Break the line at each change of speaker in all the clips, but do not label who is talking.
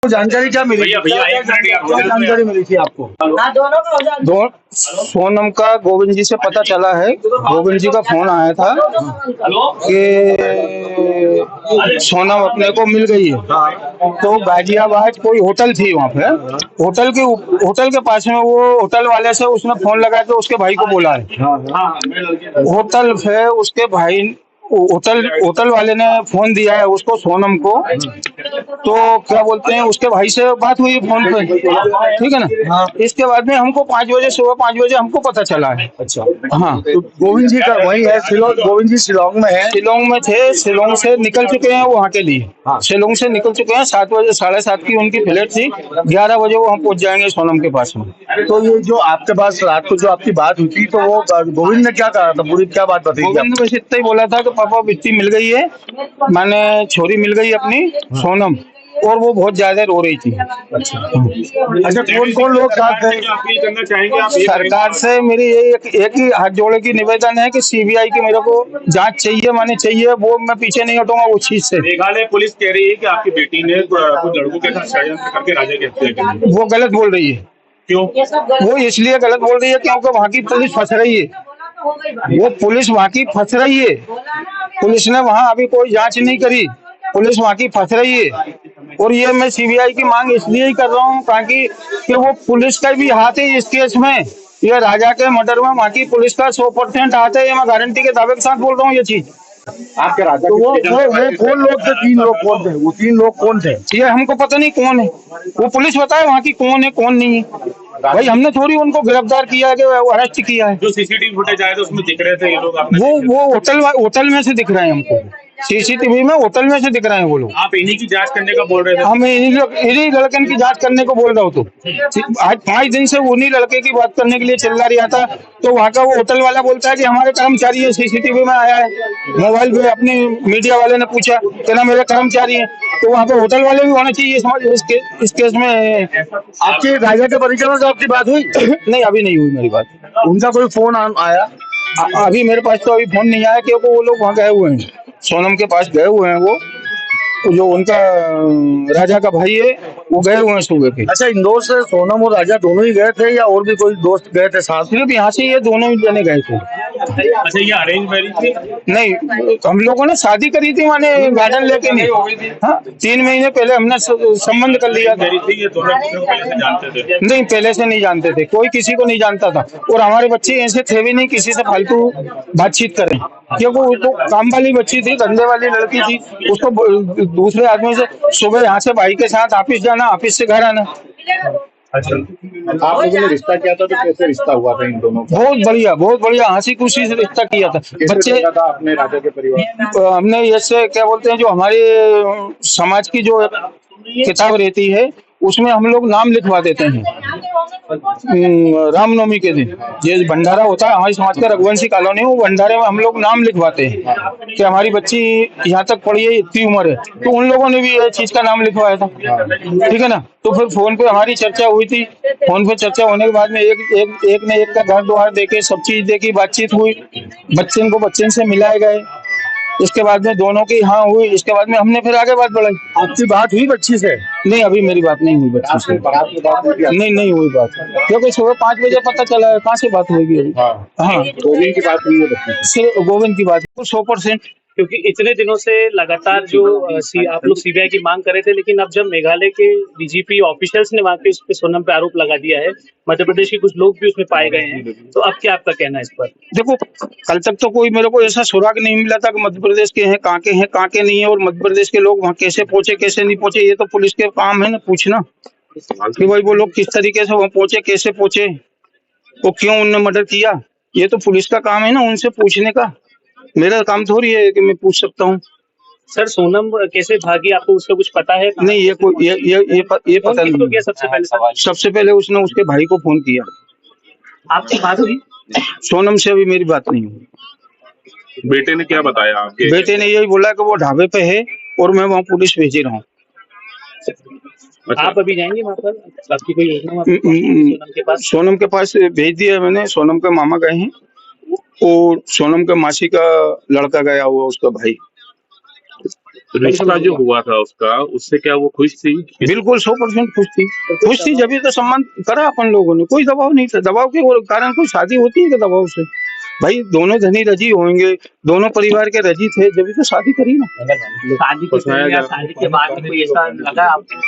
जानकारी क्या मिली? क्या जानकारी मिली थी आपको? सोनम का गोविंद जी से पता चला है, गोविंद जी का फोन आया था कि सोनम अपने को मिल गई है। तो गाजियाबाद कोई होटल थी, वहाँ पे होटल के पास में वो होटल वाले से उसने फोन लगा के उसके भाई को बोला है। होटल है उसके भाई, होटल वाले ने फोन दिया है उसको, सोनम को। तो क्या बोलते हैं, उसके भाई से बात हुई फोन पे, ठीक है ना। हाँ। इसके बाद में हमको 5 बजे, सुबह 5 बजे हमको पता चला है। अच्छा। हाँ, तो गोविंद जी का वही है शिलोंग, गोविंद जी शिलोंग में है। शिलोंग में थे, शिलोंग से निकल चुके हैं वहाँ के लिए। हाँ। शिलोंग से निकल चुके हैं, 7 बजे, 7:30 की उनकी फ्लाइट थी, 11 बजे वो हम पहुँच जाएंगे सोनम के पास में। तो ये जो आपके पास रात को जो आपकी बात हुई थी, तो वो गोविंद ने क्या कहा था, पूरी क्या बात बताई? गोविंद ने बस इतना ही बोला था कि पापा बिट्टी मिल गई है, मैंने छोरी मिल गई अपनी सोनम, और वो बहुत ज्यादा रो रही थी। अच्छा, कौन कौन लोग साथ थे? करना चाहेंगे सरकार से मेरी एक ही हाथ जोड़े की निवेदन है कि सीबीआई की मेरे को जांच चाहिए, माने चाहिए, वो मैं पीछे नहीं हटूंगा उस चीज से। मेघालय पुलिस कह रही है कि आपकी बेटी ने कुछ लड़कों के साथ षड्यंत्र करके राजा की हत्या की। वो गलत बोल रही है। क्यों? वो इसलिए गलत बोल रही है क्योंकि वहाँ की पुलिस फंस रही है। वो पुलिस वहाँ की फंस रही है। पुलिस ने वहाँ अभी कोई जांच नहीं करी, पुलिस वहाँ की फंस रही है। और ये मैं सीबीआई की मांग इसलिए ही कर रहा हूँ ताकि कि वो पुलिस का भी हाथ है इस केस में। ये राजा के मर्डर में वहाँ की पुलिस का 100% हाथ है, ये मैं गारंटी के दावे के साथ बोल रहा हूँ ये चीज। आपके राजा तो वो कौन लोग थे? 3 लोग कौन थे? वो 3 लोग कौन थे? ये हमको पता नहीं कौन है, वो पुलिस बताए वहाँ की कौन है कौन नहीं है। भाई हमने थोड़ी उनको गिरफ्तार किया है, अरेस्ट किया है। जो सीसीटीवी फुटेज आया था उसमें दिख रहे थे ये लोग, वो होटल में से दिख रहे हैं हमको, सीसीटीवी में होटल में से दिख रहे हैं वो लोग। आप इन्हीं की जांच करने का बोल रहे थे? हम इन्हीं लड़कन की जांच करने को बोल रहा हूँ। तो आज 5 दिन से उन्हीं लड़के की बात करने के लिए चिल्ला रहा था। तो वहाँ का वो होटल वाला बोलता है कि हमारे कर्मचारी है, सीसीटीवी में आया है, मोबाइल पे अपनी मीडिया वाले ने पूछा कि ना मेरे कर्मचारी है। तो वहाँ पे होटल वाले भी होना चाहिए इस केस में। आपके राजा के परिजनों से आपकी बात हुई? नहीं, अभी नहीं हुई मेरी बात। उनका कोई फोन आया? अभी मेरे पास तो अभी फोन नहीं आया, क्योंकि वो लोग वहाँ गए हुए हैं, सोनम के पास गए हुए हैं। वो जो उनका राजा का भाई है वो गए हुए हैं सुबह के। अच्छा, इंदौर से सोनम और राजा दोनों ही गए थे या और भी कोई दोस्त गए थे साथ? सिर्फ यहाँ से ये दोनों ही जने गए थे। अच्छा, ये अरेंज मैरिज थी? नहीं, हम लोगों ने शादी करी थी, माने गार्डन लेके नहीं। हाँ, 3 महीने पहले हमने संबंध कर लिया था। नहीं, पहले से नहीं जानते थे, कोई किसी को नहीं जानता था। और हमारे बच्चे ऐसे थे भी नहीं किसी से फालतू बातचीत करें, क्योंकि वो तो काम वाली बच्ची थी, धंधे वाली लड़की थी। उसको दूसरे आदमी से सुबह यहाँ से भाई के साथ ऑफिस जाना, ऑफिस से घर आना। अच्छा, आप लोगों ने रिश्ता किया था तो कैसे रिश्ता हुआ था इन दोनों का? बहुत बढ़िया हंसी खुशी से रिश्ता किया था। बच्चे था अपने राजा के परिवार? हमने ऐसे क्या बोलते हैं, जो हमारे समाज की जो किताब रहती है उसमें हम लोग नाम लिखवा देते हैं। रामनवमी के दिन ये भंडारा होता है हमारी समाज का, रघुवंशी कॉलोनी, वो भंडारे में हम लोग नाम लिखवाते हैं कि हमारी बच्ची यहाँ तक पढ़ी है, इतनी उम्र है। तो उन लोगों ने भी ये चीज का नाम लिखवाया था, ठीक है ना। तो फिर फोन पे हमारी चर्चा हुई थी। फोन पे चर्चा होने के बाद में एक ने एक का घर द्वार देखे, सब चीज देखी, बातचीत हुई, बच्चे से मिलाए गए। इसके बाद में दोनों की हाँ हुई। इसके बाद में हमने फिर आगे बात बढ़ाई। आपकी बात हुई बच्ची से? नहीं, अभी मेरी बात नहीं हुई बच्ची से। नहीं हुई बात, क्योंकि सुबह 5 बजे पता चला है, कहाँ से बात होगी अभी। हाँ, गोविंद की बात हुई है, गोविंद की बात 100%।
क्योंकि इतने दिनों से लगातार जो आप लोग सीबीआई की मांग कर रहे थे, लेकिन अब जब मेघालय के डीजीपी ऑफिशियल्स ने वहाँ पे इस पे सोनम पे आरोप लगा दिया है, मध्य प्रदेश के कुछ लोग भी उसमें पाए गए हैं, तो अब क्या आपका कहना है इस पर?
देखो, कल तक तो कोई मेरे को ऐसा सुराग नहीं मिला था कि मध्य प्रदेश के हैं, कहाँ के नहीं है, और मध्य प्रदेश के लोग वहाँ कैसे पहुंचे कैसे नहीं पहुंचे, ये तो पुलिस के काम है ना पूछना कि भाई वो लोग किस तरीके से वहाँ पहुंचे, कैसे पहुंचे, वो क्यों उनने मर्डर किया। ये तो पुलिस का काम है ना उनसे पूछने का, मेरा काम थोड़ी है कि मैं पूछ सकता हूँ।
सर, सोनम कैसे भागी, आपको उसका कुछ पता है?
नहीं, ये पता नहीं। सबसे पहले उसने उसके भाई को फोन किया।
आपकी बात हुई?
सोनम से अभी मेरी बात नहीं हुई।
बेटे ने क्या बताया आपके?
बेटे ने यही बोला कि वो ढाबे पे है और मैं वहाँ पुलिस भेज रहा हूँ।
अच्छा। आप अभी जाएंगे वहाँ पर? आपकी कोई योजना?
सोनम के पास भेज दिया मैंने। सोनम के मामा गए हैं और सोनम के मासी का लड़का गया हुआ, उसका भाई।
रिश्ता जो हुआ था उसका, उससे क्या वो खुश थी?
बिल्कुल 100% खुश थी जब तो सम्मान करा अपन लोगों ने, कोई दबाव नहीं था। दबाव के कारण कोई शादी होती है कि दबाव से? भाई दोनों धनी रजी होंगे, दोनों परिवार के रजी थे जब तो शादी करी ना।
शादी के पहले या शादी के बाद में कोई ऐसा लगा आपको?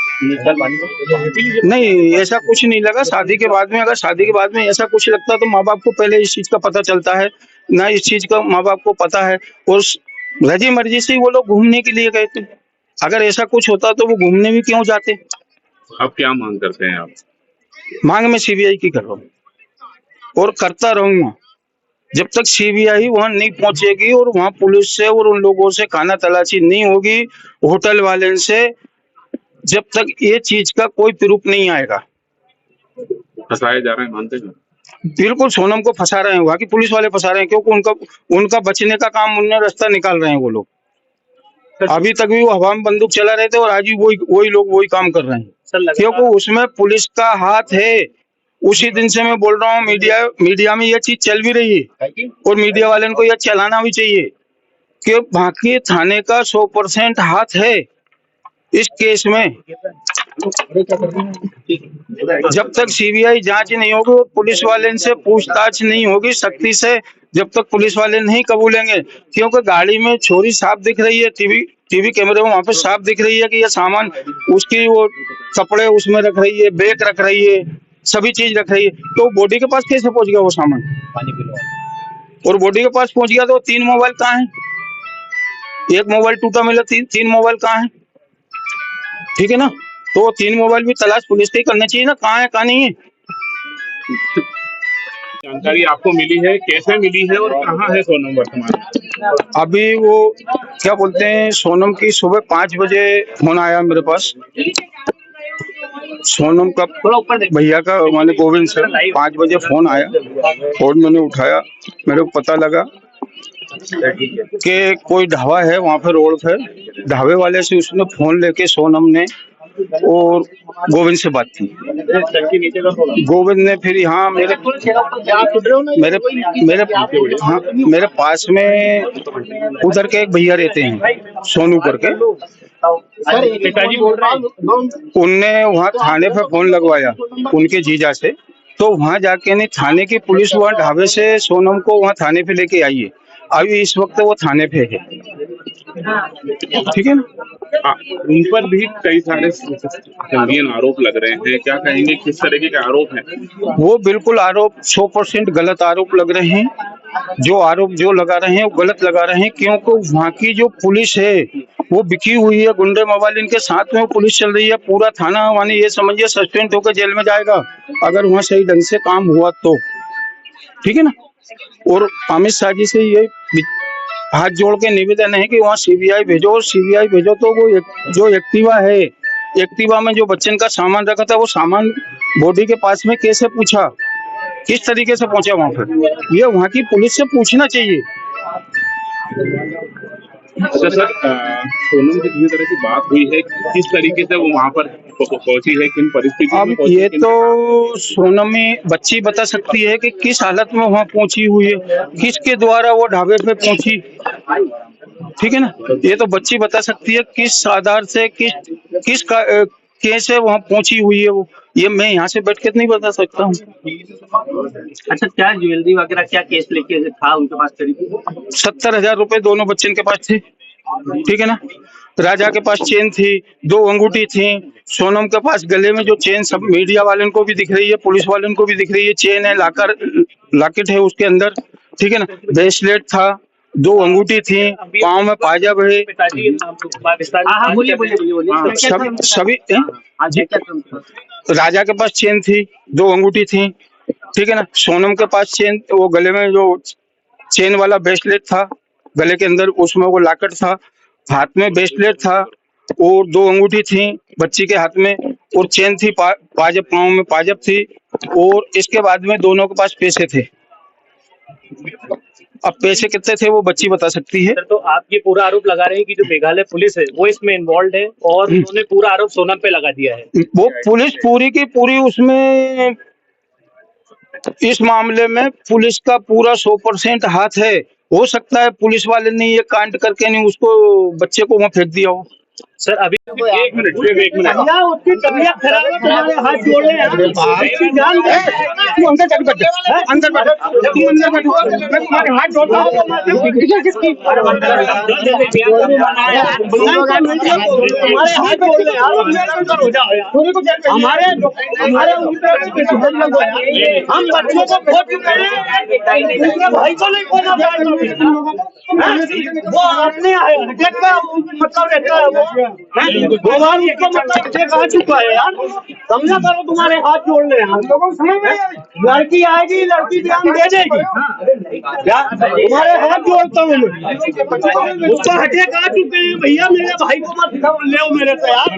नहीं, ऐसा कुछ नहीं लगा। शादी के बाद में, अगर शादी के बाद में ऐसा कुछ लगता तो माँ बाप को पहले इस चीज का पता चलता है ना, इस चीज का माँ बाप को पता है। और रजी मर्जी से ही वो लोग घूमने के लिए गए थे। अगर ऐसा कुछ होता तो वो घूमने भी क्यों जाते?
अब क्या मांग करते हैं आप?
मांग में सीबीआई की कर रहा हूँ और करता रहूंगा जब तक सीबीआई वहां नहीं पहुंचेगी और वहां पुलिस से और उन लोगों से खाना तलाशी नहीं होगी, होटल वाले से, जब तक ये चीज का कोई प्रूफ नहीं आएगा।
फंसाए जा रहे हैं, मानते हैं?
बिल्कुल सोनम को फंसा रहे हैं, वहां की पुलिस वाले फंसा रहे हैं, क्योंकि उनका बचने का काम, उनने रास्ता निकाल रहे हैं वो लोग। अभी तक भी वो हवा में बंदूक चला रहे थे और आज भी वही लोग वही काम कर रहे हैं, क्योंकि उसमें पुलिस का हाथ है। उसी दिन से मैं बोल रहा हूँ, मीडिया में ये चीज चल भी रही है और मीडिया वाले को यह चलाना भी चाहिए कि बाकी थाने का 100% हाथ है इस केस में। जब तक सीबीआई जांच नहीं होगी और पुलिस वाले से पूछताछ नहीं होगी सख्ती से, जब तक पुलिस वाले नहीं कबूलेंगे, क्योंकि गाड़ी में छोरी साफ दिख रही है, टीवी कैमरे में वहां पे साफ दिख रही है कि ये सामान उसकी, वो कपड़े उसमें रख रही है, बैग रख रही है, सभी चीज रख रही है, तो बॉडी के पास कैसे पहुंच गया वो सामान? और बॉडी के पास पहुंच गया तो 3 मोबाइल कहाँ है? एक मोबाइल टूटा मिला, तीन मोबाइल कहाँ है? ठीक है ना? तो 3 मोबाइल भी तलाश पुलिस की करनी चाहिए ना, कहाँ है कहाँ नहीं है।
जानकारी आपको मिली है, कैसे मिली है और कहाँ है सोनम वर्तमान?
अभी वो क्या बोलते हैं, सोनम की सुबह 5 बजे फोन आया मेरे पास। सोनम का भैया का, माने गोविंद से 5 बजे फोन आया और मैंने उठाया। मेरे को पता लगा कि कोई ढाबा है वहाँ पे, रोड पे, ढाबे वाले से उसने फोन लेके सोनम ने और गोविंद से बात की। गोविंद ने फिर यहाँ मेरे पास में उधर के एक भैया रहते हैं, सोनू करके,
पिताजी बोल रहे हैं,
उनने वहाँ थाने पे फोन लगवाया उनके जीजा से। तो वहाँ जाके नहीं, थाने की पुलिस वहाँ ढाबे से सोनम को वहाँ थाने पे लेके आई है। अभी इस वक्त वो थाने पे है, ठीक है ना?
उन पर भी कई सारे संगीन आरोप लग रहे हैं, क्या कहेंगे, किस तरीके के आरोप हैं?
वो बिल्कुल आरोप 100% गलत आरोप लग रहे हैं। जो आरोप जो लगा रहे हैं वो गलत लगा रहे हैं, क्योंकि वहाँ की जो पुलिस है वो बिकी हुई है, गुंडे मोबाइल के साथ में वो पुलिस चल रही है। पूरा थाना माने ये समझिए सस्पेंड होकर जेल में जाएगा अगर वहाँ सही ढंग से काम हुआ तो, ठीक है ना? और अमित शाह जी से ये हाथ जोड़ के निवेदन है कि वहाँ सीबीआई भेजो, और सीबीआई भेजो तो वो जो एक्टिवा है, एक्टिवा में जो बच्चन का सामान रखा था, वो सामान बॉडी के पास में कैसे पूछा, किस तरीके से पहुंचा वहां पर, ये वहां की पुलिस से पूछना चाहिए।
अच्छा सर, सोनम की किसी तरह की बात हुई है, किस तरीके से वो वहाँ पर पहुंची है, किन परिस्थितियों में
अब
पहुंची?
ये तो सोनम बच्ची बता सकती है कि किस हालत में वहां पहुंची हुई है, किसके द्वारा वो ढाबे पे पहुंची, ठीक है ना? ये तो बच्ची बता सकती है किस आधार से, किस कैसे वहां पहुंची हुई है वो, ये मैं यहाँ से बैठ के नहीं बता सकता हूँ।
अच्छा, क्या ज्वेलरी वगैरह क्या केस लेके था उनके पास करीब?
70,000 रुपए दोनों बच्चन के पास थे, ठीक है ना? राजा के पास चेन थी, 2 अंगूठी थी, सोनम के पास गले में जो चेन, सब मीडिया वालों को भी दिख रही है, पुलिस वालों को भी दिख रही है, चेन है, लॉकेट है उसके अंदर, ठीक है ना? ब्रेसलेट था, 2 अंगूठी थी, पाँव में पायजाब है, सभी राजा के पास चेन थी, 2 अंगूठी थी, ठीक है ना? सोनम के पास चेन, वो गले में जो चेन वाला ब्रेसलेट था गले के अंदर, उसमें वो लॉकेट था, हाथ में ब्रेसलेट था और 2 अंगूठी थी बच्ची के हाथ में, और चेन थी, पायजाब, पाँव में पायजाब थी, और इसके बाद में दोनों के पास पैसे थे। अब पैसे कितने थे वो बच्ची बता सकती है।
तो आप ये पूरा आरोप लगा रहे हैं कि जो मेघालय पुलिस है वो इसमें इन्वॉल्व है और उन्होंने पूरा आरोप सोनम पे लगा दिया है।
वो पुलिस पूरी की पूरी उसमें, इस मामले में पुलिस का पूरा 100% हाथ है, हो सकता है पुलिस वाले ने ये कांड करके नहीं उसको बच्चे को वहाँ फेंक दिया हो।
सर अभी
एक मिनट सिर्फ एक मिनट
भैया उसकी तबीयत खराब है, तुम्हारे हाथ जोड़े हैं, उसकी जान दे।
तू अंदर चल बैठ, अंदर बैठ, तू अंदर बैठो, मैं तुम्हारे हाथ जोड़ता हूँ।
तुम्हारे हाथ जोड़ ले यार, हो जाओ यार। हमारे हम बच्चों को खो चुके हैं, दूसरे भाई को नहीं खोना वो अपने हटक का मतलब रहता है वो भगवान उसको मतलब अटैक आ चुका है यार, समझा करो। तुम्हारे हाथ जोड़ ले हम लोगों को समझ में लड़की आएगी, लड़की ध्यान दे देगी क्या? तुम्हारे हाथ जोड़ता हूँ मैं, उसको अटैक आ चुके हैं भैया, मेरे भाई को मत ले मेरे से यार।